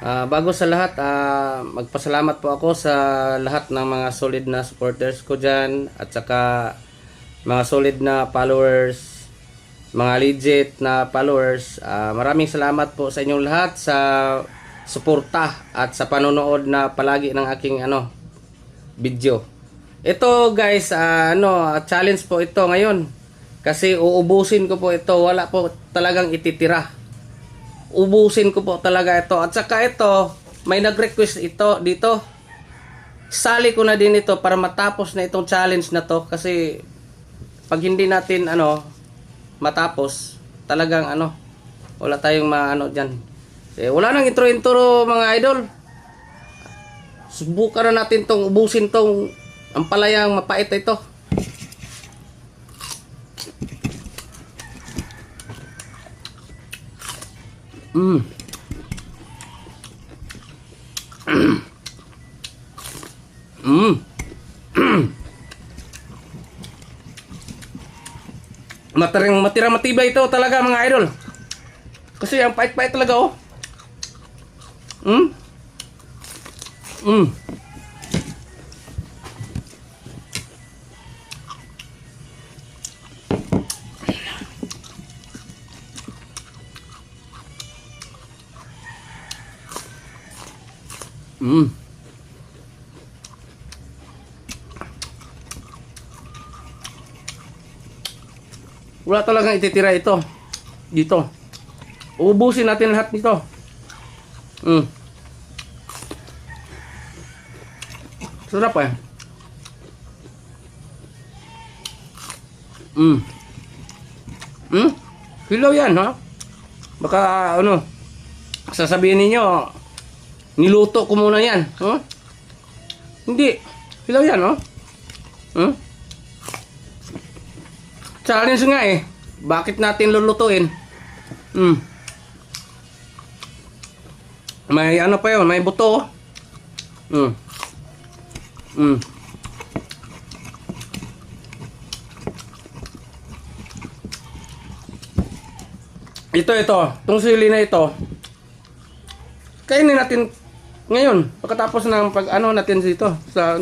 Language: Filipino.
Bago sa lahat, magpasalamat po ako sa lahat ng mga solid na supporters ko dyan at saka mga solid na followers, mga legit na followers. Maraming salamat po sa inyong lahat sa suporta at sa panonood na palagi ng aking video. Ito guys, challenge po ito ngayon kasi uubusin ko po ito, wala po talagang ititira. Ubusin ko po talaga ito. At saka ito, may nag-request ito dito. Sali ko na din ito para matapos na itong challenge na to. Kasi pag hindi natin matapos, talagang wala tayong dyan. Wala nang intro-intro mga idol. Subukan na natin tong ubusin tong ampalayang mapait ito. Matirang matibay ito talaga mga idol. Kasi ang pait-pait talaga oh. Wala talagang ititira ito dito. Ubusin natin lahat nito. Sarap eh. Hilaw yan ha. Baka sasabihin ninyo niluto ko muna yan. Hindi. Hilaw yan Challenge nga eh. Bakit natin lulutuin? May pa yun, may buto. Ito. Itong sili na ito. Kainin natin ngayon. Pagkatapos ng natin dito. Sa